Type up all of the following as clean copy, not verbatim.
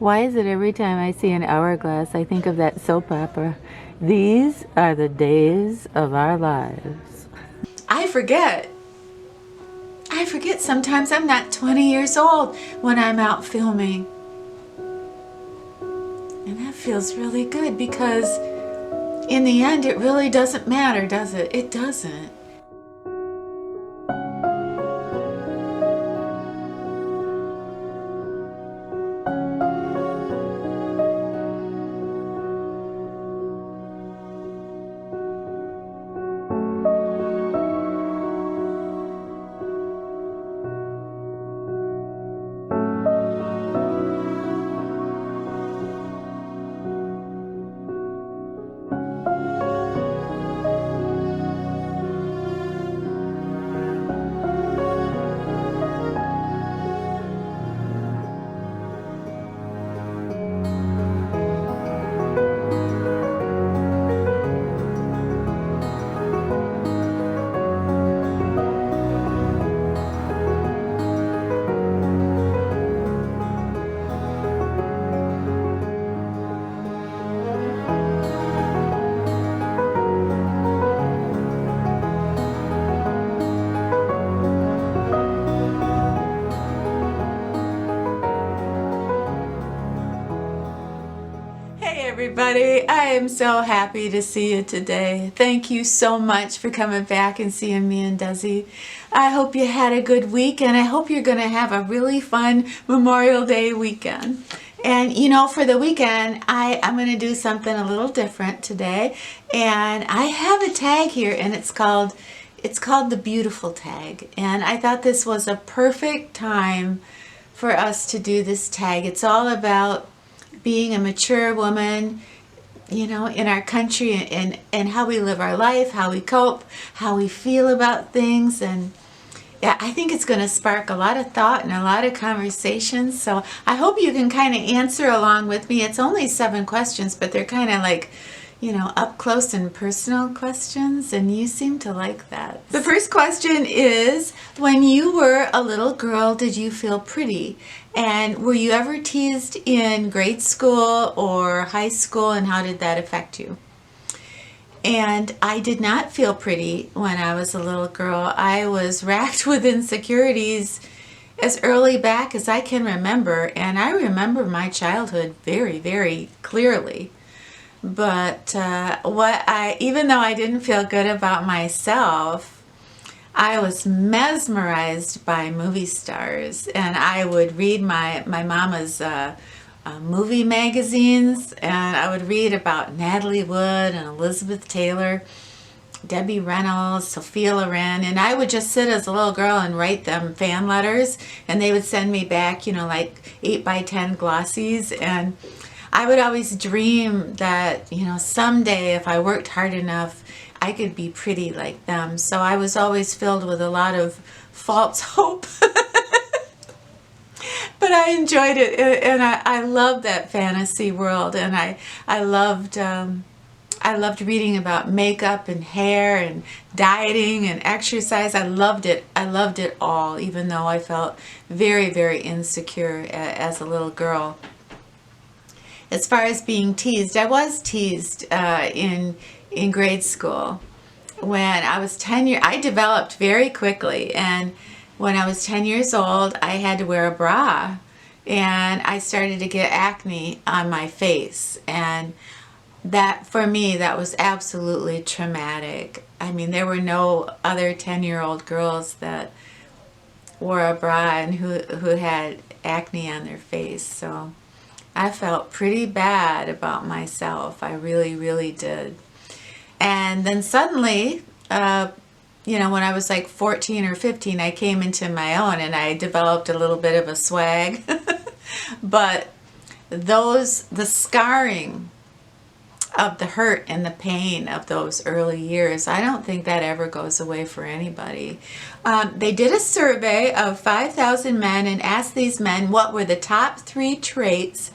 Why is it every time I see an hourglass, I think of that soap opera? These are the days of our lives. I forget. I forget sometimes I'm not 20 years old when I'm out filming. And that feels really good because in the end it really doesn't matter, does it? It doesn't. Hey everybody, I am so happy to see you today. Thank you so much for coming back and seeing me and Desi. I hope you had a good week and I hope you're going to have a really fun Memorial Day weekend. And you know, for the weekend, I'm going to do something a little different today. And I have a tag here and it's called the Beautiful Tag. And I thought this was a perfect time for us to do this tag. It's all about being a mature woman, you know, in our country and how we live our life, how we cope, how we feel about things. And yeah, I think it's going to spark a lot of thought and a lot of conversations. So I hope you can kind of answer along with me. It's only 7 questions, but they're kind of like, you know, up close and personal questions, and you seem to like that. The first question is, when you were a little girl, did you feel pretty? And were you ever teased in grade school or high school, and how did that affect you? And I did not feel pretty when I was a little girl. I was racked with insecurities as early back as I can remember, and I remember my childhood very, very clearly. But even though I didn't feel good about myself, I was mesmerized by movie stars, and I would read my mama's movie magazines, and I would read about Natalie Wood and Elizabeth Taylor, Debbie Reynolds, Sophia Loren, and I would just sit as a little girl and write them fan letters, and they would send me back, you know, like 8x10 glossies, and I would always dream that, you know, someday if I worked hard enough, I could be pretty like them. So I was always filled with a lot of false hope. But I enjoyed it, and I loved that fantasy world, and I loved reading about makeup and hair and dieting and exercise. I loved it. I loved it all, even though I felt very, very insecure as a little girl. As far as being teased, I was teased in grade school. When I was 10 years, I developed very quickly, and when I was 10 years old, I had to wear a bra, and I started to get acne on my face, and that, for me, that was absolutely traumatic. I mean, there were no other 10-year-old girls that wore a bra and who had acne on their face, so I felt pretty bad about myself. I really, really did. And then suddenly, you know, when I was like 14 or 15, I came into my own and I developed a little bit of a swag. But the scarring of the hurt and the pain of those early years, I don't think that ever goes away for anybody. They did a survey of 5,000 men and asked these men what were the top 3 traits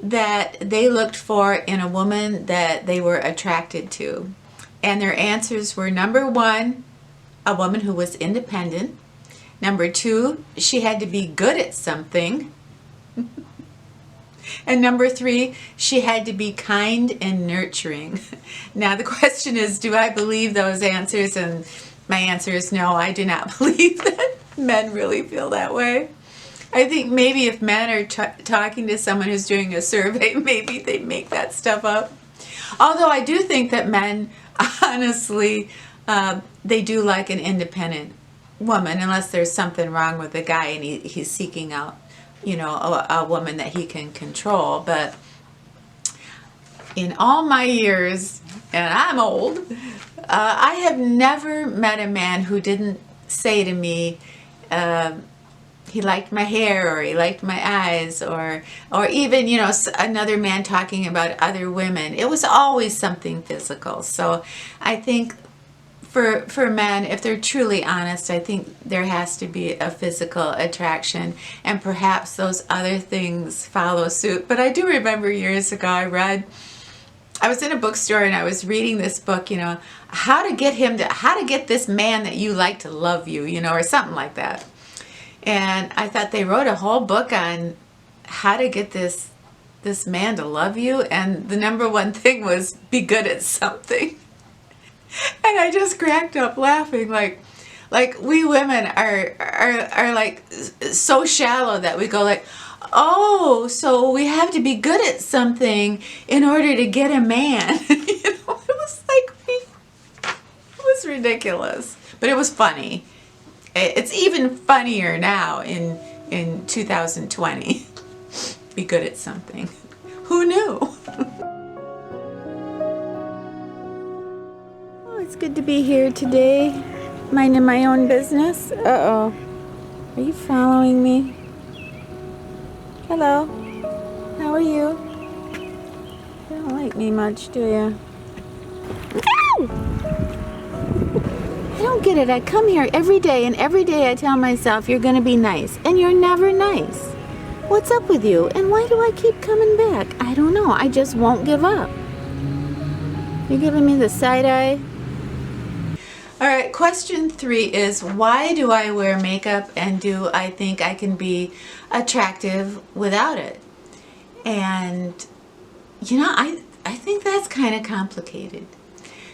that they looked for in a woman that they were attracted to. And their answers were: number 1, a woman who was independent. Number 2, she had to be good at something. And number 3, she had to be kind and nurturing. Now the question is, do I believe those answers? And my answer is no, I do not believe that men really feel that way. I think maybe if men are talking to someone who's doing a survey, maybe they make that stuff up. Although I do think that men, honestly, they do like an independent woman, unless there's something wrong with the guy and he's seeking out, you know, a woman that he can control. But in all my years, and I'm old, I have never met a man who didn't say to me, he liked my hair, or he liked my eyes, or even, you know, another man talking about other women. It was always something physical. So I think for men, if they're truly honest, I think there has to be a physical attraction, and perhaps those other things follow suit. But I do remember years ago I was in a bookstore and I was reading this book, you know, how to get this man that you like to love you, you know, or something like that. And I thought they wrote a whole book on how to get this man to love you, and the number one thing was be good at something. And I just cracked up laughing, like we women are like so shallow that we go like, oh, so we have to be good at something in order to get a man. You know, it was ridiculous, but it was funny. It's even funnier now in 2020. Be good at something. Who knew? Oh, it's good to be here today, minding my own business. Uh-oh. Are you following me? Hello. How are you? You don't like me much, do you? I don't get it. I come here every day, and every day I tell myself you're going to be nice, and you're never nice. What's up with you? And why do I keep coming back? I don't know. I just won't give up. You're giving me the side eye. All right, question 3 is, why do I wear makeup, and do I think I can be attractive without it? And, you know, I think that's kind of complicated.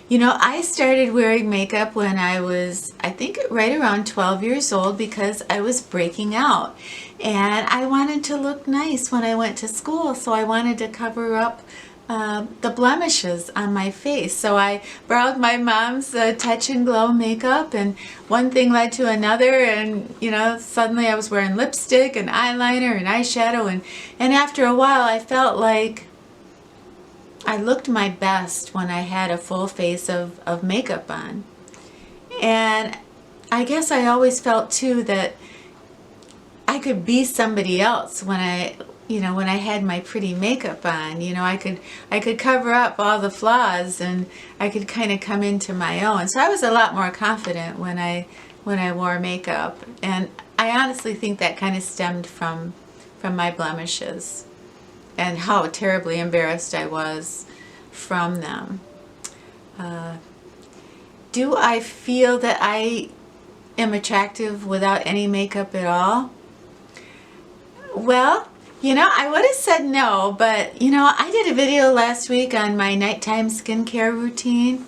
You know, I started wearing makeup when I was, I think, right around 12 years old, because I was breaking out. And I wanted to look nice when I went to school, so I wanted to cover up the blemishes on my face. So I borrowed my mom's Touch and Glow makeup, and one thing led to another, and, you know, suddenly I was wearing lipstick and eyeliner and eyeshadow, and after a while I felt like I looked my best when I had a full face of makeup on. And I guess I always felt too that I could be somebody else when I had my pretty makeup on. You know, I could cover up all the flaws, and I could kind of come into my own. So I was a lot more confident when I wore makeup, and I honestly think that kind of stemmed from my blemishes and how terribly embarrassed I was from them. Do I feel that I am attractive without any makeup at all? Well, you know, I would have said no, but, you know, I did a video last week on my nighttime skincare routine,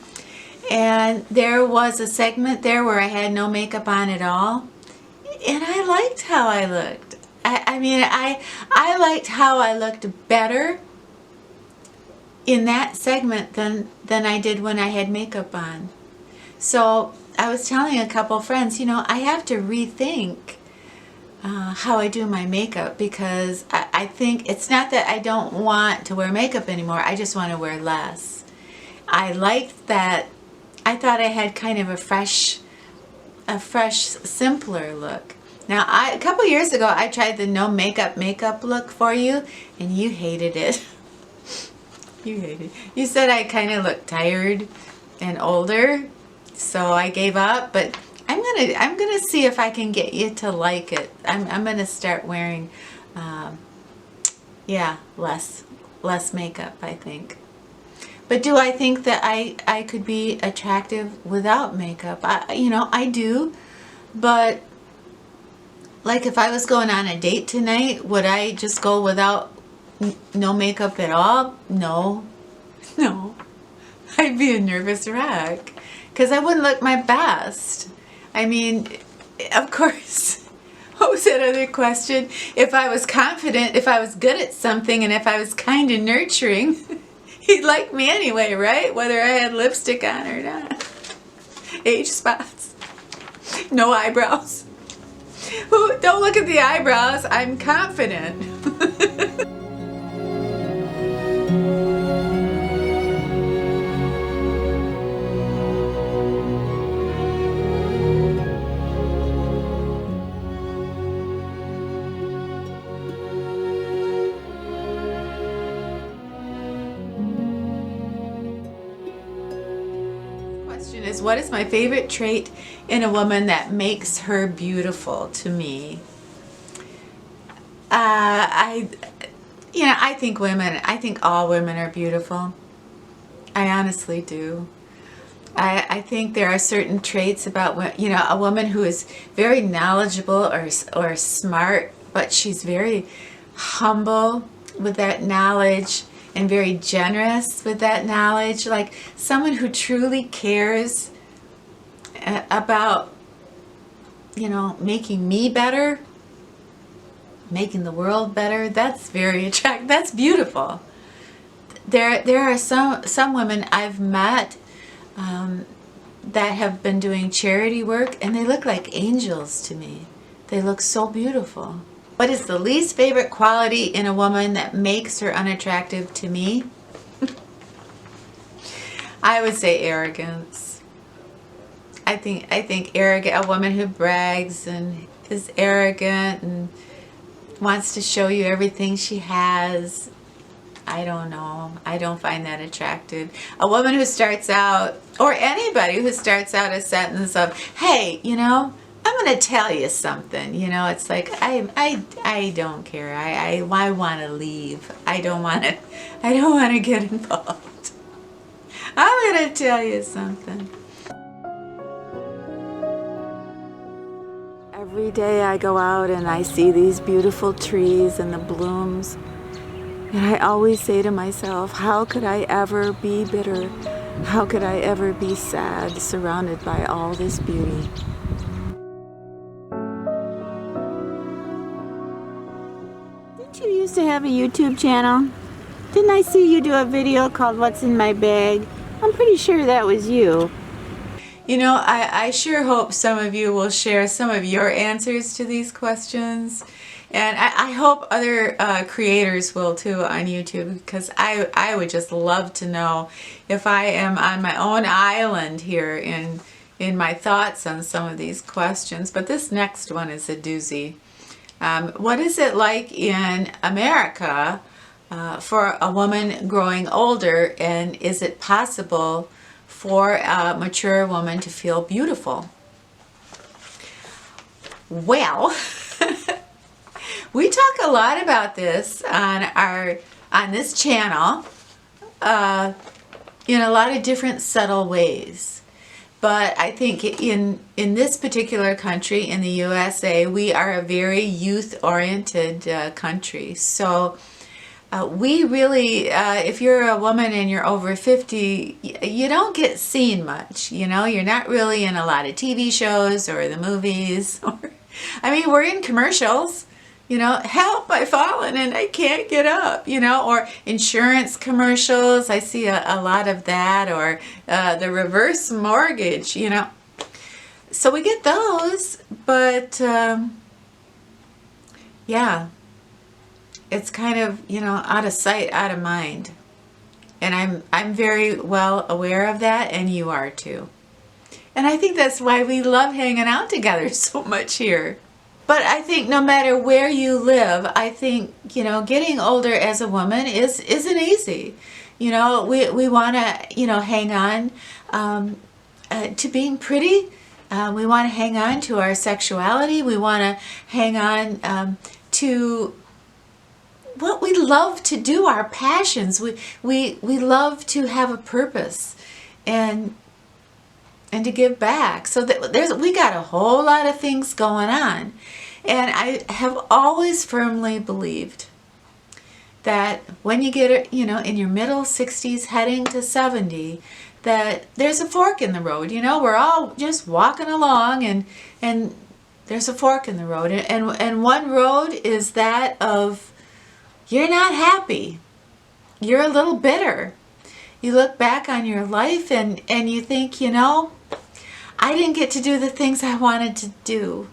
and there was a segment there where I had no makeup on at all, and I liked how I looked. I mean, I liked how I looked better in that segment than I did when I had makeup on. So I was telling a couple friends, you know, I have to rethink how I do my makeup, because I think it's not that I don't want to wear makeup anymore. I just want to wear less. I liked that. I thought I had kind of a fresh, simpler look. Now, a couple years ago, I tried the no makeup look for you, and you hated it. You hated it. You said I kind of looked tired and older, so I gave up. But I'm gonna see if I can get you to like it. I'm gonna start wearing, less makeup, I think. But do I think that I could be attractive without makeup? I do, but like if I was going on a date tonight, would I just go without no makeup at all? No. No. I'd be a nervous wreck because I wouldn't look my best. I mean, of course, what was that other question? If I was confident, if I was good at something, and if I was kind and nurturing, he'd like me anyway, right? Whether I had lipstick on or not. Age spots. No eyebrows. Ooh, don't look at the eyebrows. I'm confident. Question is, what is my favorite trait in a woman that makes her beautiful to me? I think all women are beautiful. I honestly do. I think there are certain traits about, a woman who is very knowledgeable or smart, but she's very humble with that knowledge and very generous with that knowledge. Like someone who truly cares about, making me better, making the world better. That's very attractive. That's beautiful. There are some women I've met that have been doing charity work, and they look like angels to me. They look so beautiful. What is the least favorite quality in a woman that makes her unattractive to me? I would say arrogance. I think a woman who brags and is arrogant and wants to show you everything she has. I don't know. I don't find that attractive. A woman who starts out, or anybody who starts out a sentence of, hey, I'm going to tell you something. It's like, I don't care. I want to leave. I don't want to get involved. I'm going to tell you something. Every day I go out and I see these beautiful trees and the blooms. And I always say to myself, how could I ever be bitter? How could I ever be sad surrounded by all this beauty? Didn't you used to have a YouTube channel? Didn't I see you do a video called What's in My Bag? I'm pretty sure that was you. I sure hope some of you will share some of your answers to these questions. And I hope other creators will too on YouTube, because I would just love to know if I am on my own island here in my thoughts on some of these questions. But this next one is a doozy. What is it like in America for a woman growing older, and is it possible for a mature woman to feel beautiful? Well, we talk a lot about this on this channel in a lot of different subtle ways. But I think in this particular country, in the USA, we are a very youth-oriented country. So we really, if you're a woman and you're over 50, you don't get seen much. You're not really in a lot of TV shows or the movies. We're in commercials. Help, I've fallen and I can't get up, or insurance commercials. I see a lot of that, or the reverse mortgage, So we get those, but yeah, it's kind of, out of sight, out of mind. And I'm very well aware of that, and you are too. And I think that's why we love hanging out together so much here. But I think no matter where you live, I think, getting older as a woman isn't easy. We want to, hang on to being pretty. We want to hang on to our sexuality. We want to hang on to what we love to do, our passions. We love to have a purpose and to give back. So that we got a whole lot of things going on. And I have always firmly believed that when you get, in your middle 60s heading to 70, that there's a fork in the road. We're all just walking along, and there's a fork in the road. And one road is that of you're not happy. You're a little bitter. You look back on your life and you think, I didn't get to do the things I wanted to do.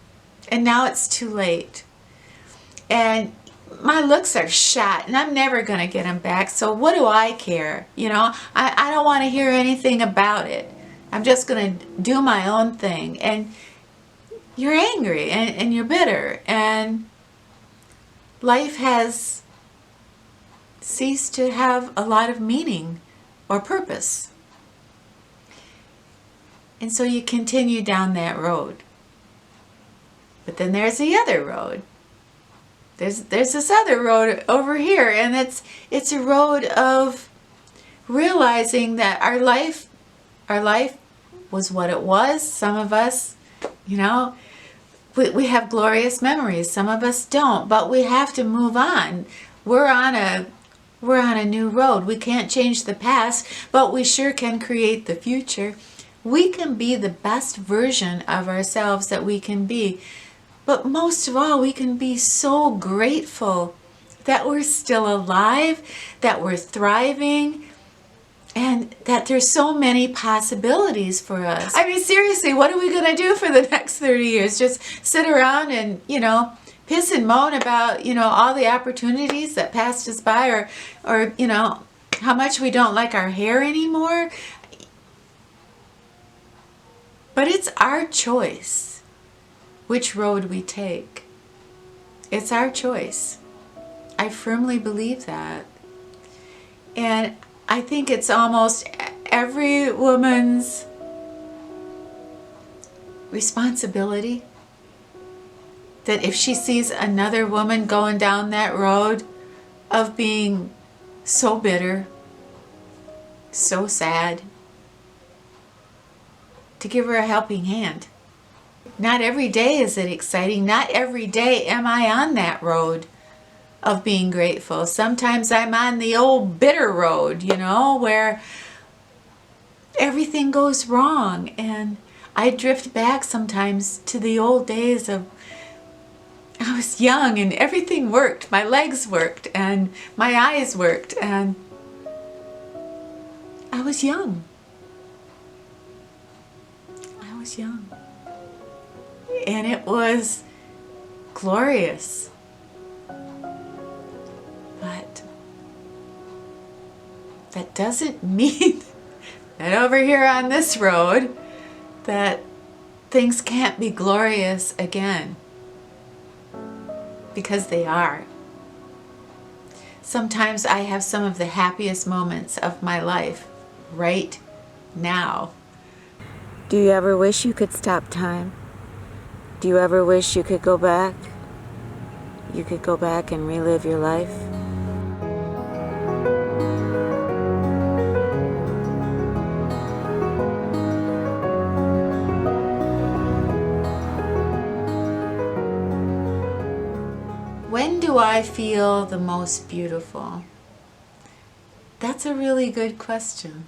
And now it's too late. And my looks are shot and I'm never going to get them back. So what do I care? I don't want to hear anything about it. I'm just going to do my own thing. And you're angry and you're bitter. And life has ceased to have a lot of meaning or purpose. And so you continue down that road. But then there's the other road. There's this other road over here, and it's a road of realizing that our life was what it was. Some of us, we have glorious memories. Some of us don't, but we have to move on. We're on a new road. We can't change the past, but we sure can create the future. We can be the best version of ourselves that we can be. But most of all, we can be so grateful that we're still alive, that we're thriving, and that there's so many possibilities for us. I mean, seriously, what are we going to do for the next 30 years? Just sit around and, piss and moan about, all the opportunities that passed us by, or how much we don't like our hair anymore? But it's our choice which road we take. It's our choice. I firmly believe that. And I think it's almost every woman's responsibility that if she sees another woman going down that road of being so bitter, so sad, to give her a helping hand. Not every day is it exciting. Not every day am I on that road of being grateful. Sometimes I'm on the old bitter road, where everything goes wrong. And I drift back sometimes to the old days of I was young and everything worked. My legs worked and my eyes worked, and I was young. I was young. And it was glorious. But that doesn't mean that over here on this road that things can't be glorious again. Because they are. Sometimes I have some of the happiest moments of my life right now. Do you ever wish you could stop time? Do you ever wish you could go back? You could go back and relive your life? When do I feel the most beautiful? That's a really good question.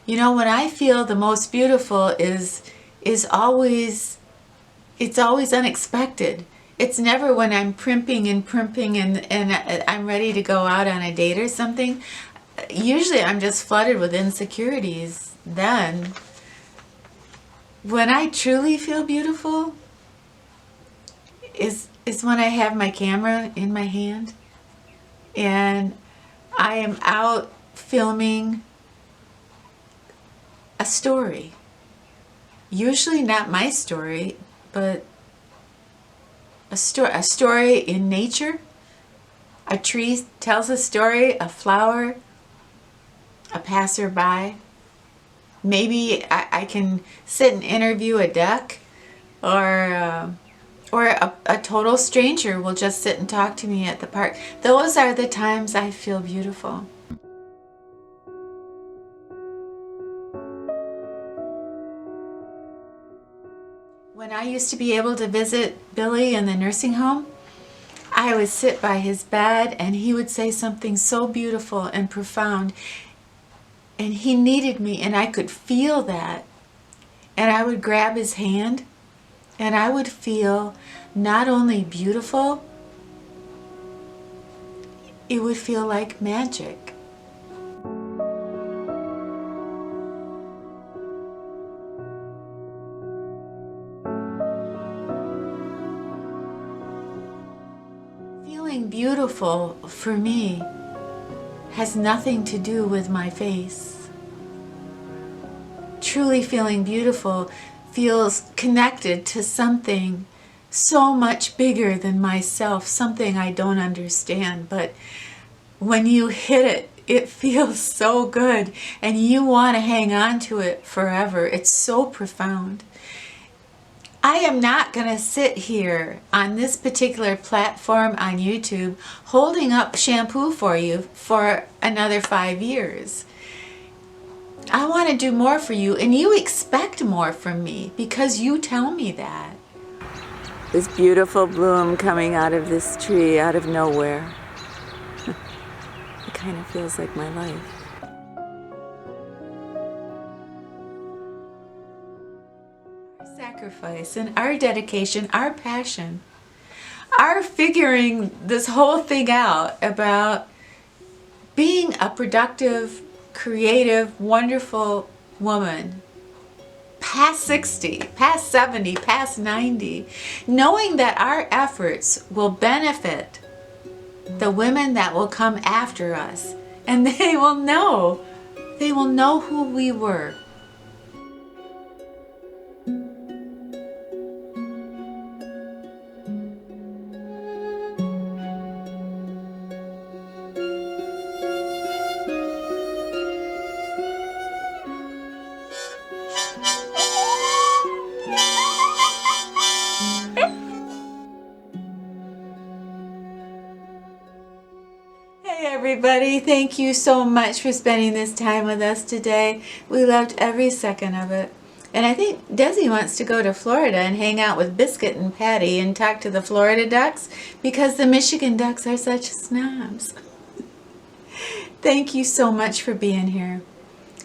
When I feel the most beautiful is always, it's always unexpected. It's never when I'm primping and I'm ready to go out on a date or something. Usually I'm just flooded with insecurities then. When I truly feel beautiful is when I have my camera in my hand and I am out filming a story. Usually not my story, but a story in nature. A tree tells a story, a flower, a passerby. Maybe I can sit and interview a duck, or a total stranger will just sit and talk to me at the park. Those are the times I feel beautiful. When I used to be able to visit Billy in the nursing home, I would sit by his bed and he would say something so beautiful and profound, and he needed me, and I could feel that. And I would grab his hand and I would feel not only beautiful, it would feel like magic. Feeling beautiful for me has nothing to do with my face. Truly feeling beautiful feels connected to something so much bigger than myself, something I don't understand. But when you hit it, it feels so good and you want to hang on to it forever. It's so profound. I am not going to sit here on this particular platform on YouTube holding up shampoo for you for another 5 years. I want to do more for you, and you expect more from me because you tell me that. This beautiful bloom coming out of this tree, out of nowhere. It kind of feels like my life. Our sacrifice and our dedication, our passion, our figuring this whole thing out about being a productive, creative, wonderful woman, past 60, past 70, past 90, knowing that our efforts will benefit the women that will come after us, and they will know who we were. Hey everybody, thank you so much for spending this time with us today. We loved every second of it. And I think Desi wants to go to Florida and hang out with Biscuit and Patty and talk to the Florida ducks because the Michigan ducks are such snobs. Thank you so much for being here.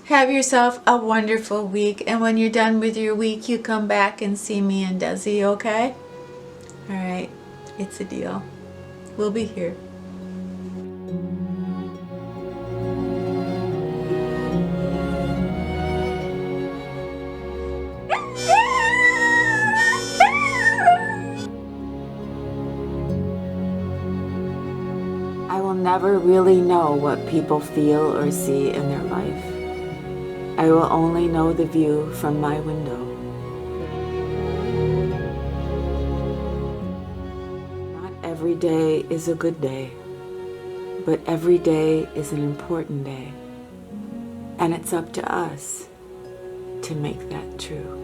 Have yourself a wonderful week, and when you're done with your week, you come back and see me and Desi, okay? All right, it's a deal. We'll be here. I will never really know what people feel or see in their life. I will only know the view from my window. Not every day is a good day, but every day is an important day. And it's up to us to make that true.